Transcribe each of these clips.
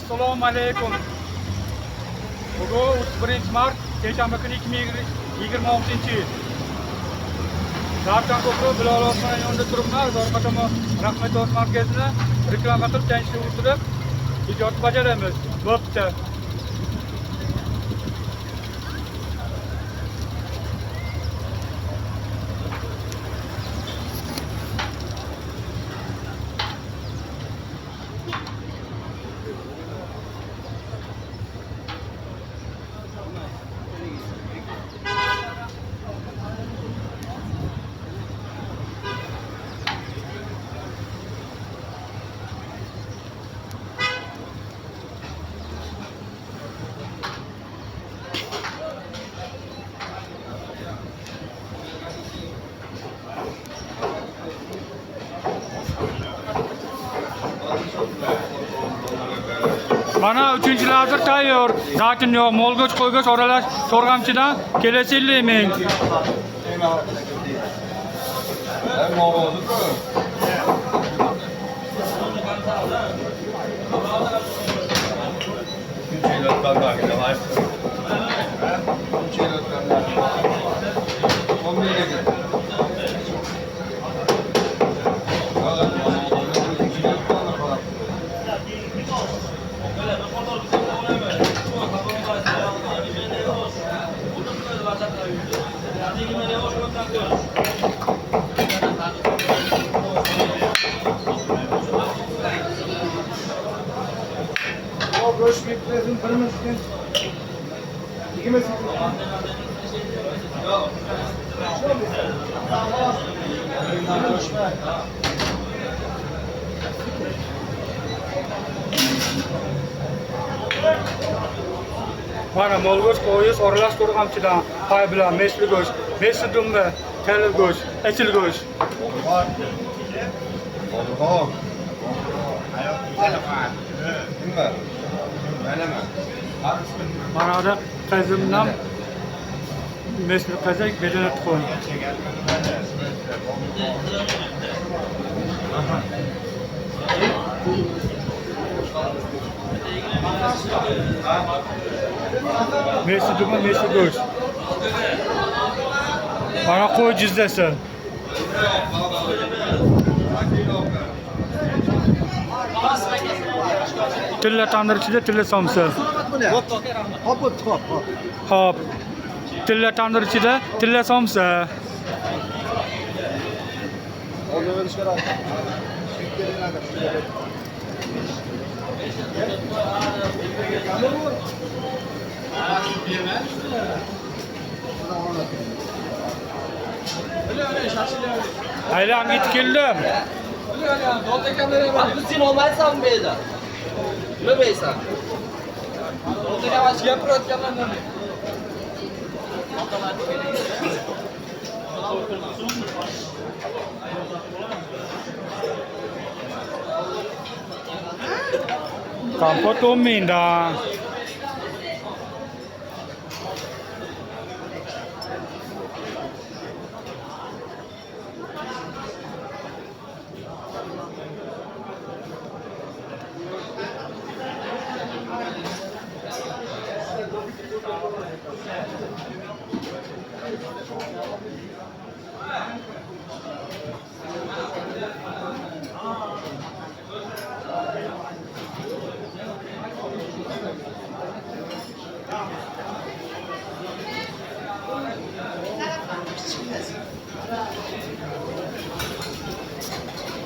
Assalomu alaykum. Bugun 31 mart, seshanba kuni 2026-yil. Zartan ko'prik Bilol Osmon yonida turibman. Zarqatama Rahmatosh markazini reklama qilib, tanishib o'tirib, ijod bajaramiz. Bo'pti. Mana 3-chilar tayyor. Zaten yo'q, molgoch qo'ygoch oralash so'rg'amchidan kelasi ming. Mana molgoch qo'yish oralash to'rg'amchidan pay bilan mesli go'sht, mesli dumba, kalla go'sht, etil go'sht. Mana da qazimdan mesli qazak bedanat qo'y. Mesli dumba, mesli go'sht. Mana qo'y jizdasi. Tilla tandirchida tilla somsa. Hop. Tilla tandirchida tilla somsa. Aylan git keldim. Sen olmaysan bu yerda. Bilmaysan. O'zingga vaqt gapirayotganlarni. Kampot olmayda.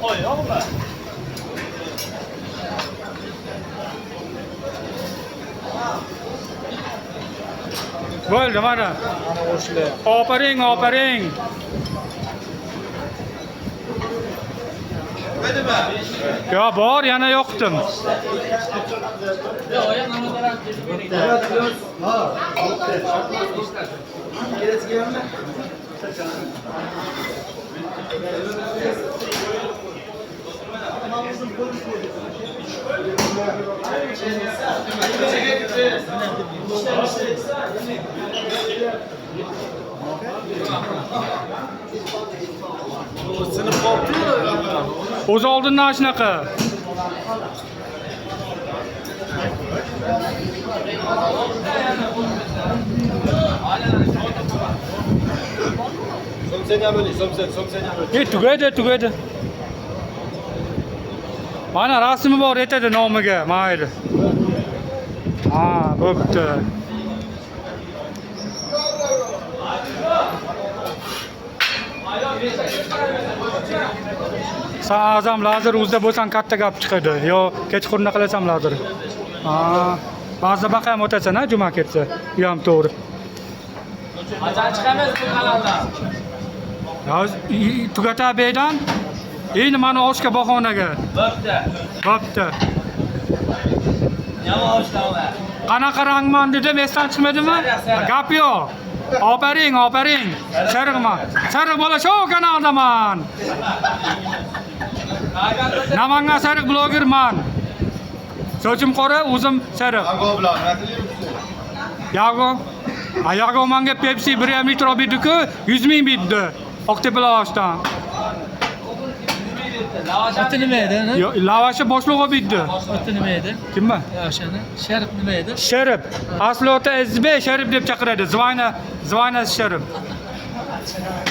Oy, oğlum. Bo'ldi mana. Oparing, oparing. Ya bor, yana yo'qdim. O'z oldindan shunaqa. Tugaydi. Mana rasmi bor aytadi nomiga, mayli. Ha, bo'pti. Sa'azam lazer o'zida bo'lsam katta gap chiqadi. Yo, kechqurun qilasam lazer. Ha, ba'zida baqa ham o'tasan-a, juma ketsa. Bu ham to'g'ri. Qachon chiqamiz bu kanaldan? Ya, tugata beydan. Endi mana oshga bahonaga. Bo'pti. Nima oshlar? Qanaqa rangman dedim, esdan chiqmadimi? Gap yo'q. Oparing. Sariqman. Sariq bola shu kanaldaman. Namangan sariq blogerman. Sochim qora, o'zim sariq. Yago manga Pepsi 1,5 litr olib berdi-ku, 100 ming berdi. Oqtepalardan. Oti nima edi? Lavashi boshliq olib berdi. Oti nima edi? Kimman? O'shani. Sharif nima edi? Sharif. Asli oti SB Sharif deb chaqiradi. Zvayna Sharif.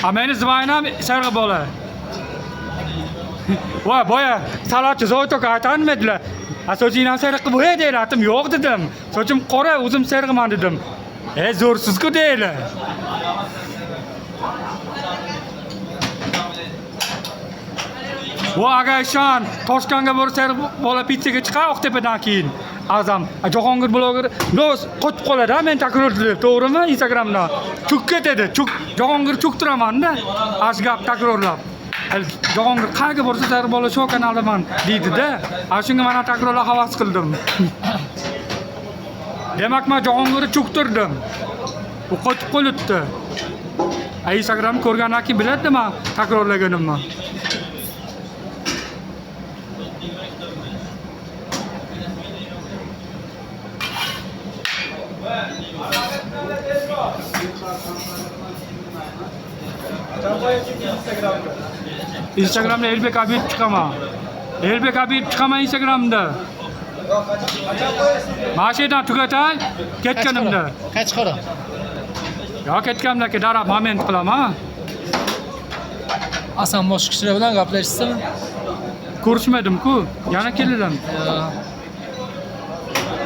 A meni Zvaynam sariq bola. Voy, boya salatchi Zoyto'ga aytganmedilar. Asosiydan sariq bo'ya deyladim. Yo'q dedim. Sochim qora, o'zim sariqman dedim. Zo'rsiz-ku deylar. Bu agar shon Toshkentga borsa bola pizzaga chiqar Oqtepadan keyin. Azam Jahongir bloger do'st qo'yib qoladi, men takrorlayman, to'g'rimi? Instagramda chuk ketadi. Jahongir chuktiraman-da. Ashgap takrorlab. Jahongir qayerga borsa sar bola shu kanaldaman deydi-da. Shunga men takrorlab havas qildim. Demak, men Jahongirni chuktirdim. U qo'yib qo'yibdi. Instagram ko'rgandan keyin biladi men takrorlaganimni. Instagramda Elbek Abid chiqaman. Instagramda. Mashinadan tugatay, ketganimda. Kechqurun. Yo, ketganimda darab moment qilaman. Asan boshqa kishilar bilan gaplashsizmi? Ko'rishmadim-ku, yana keldim.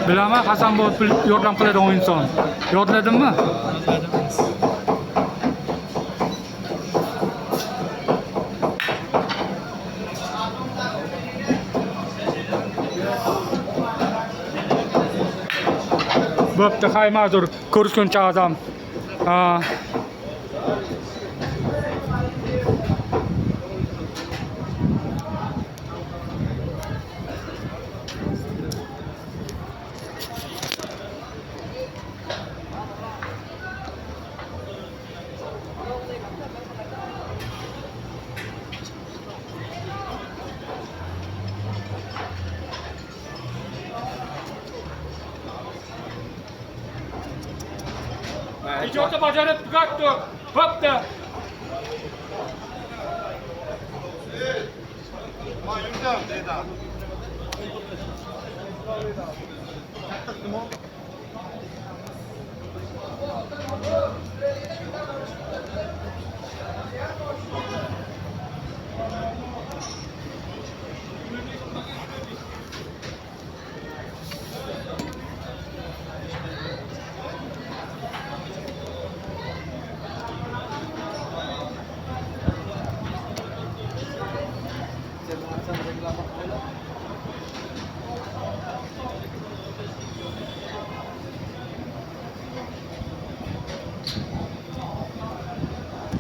Bilaman, Hasan bo'lib yordam qiladigan inson. Yodladimmi? Bo'pti, hay ma'zur. Ko'rishguncha azam. İcatı bacarıp tugattı. Bo'pti. Ma yurdim, deydi.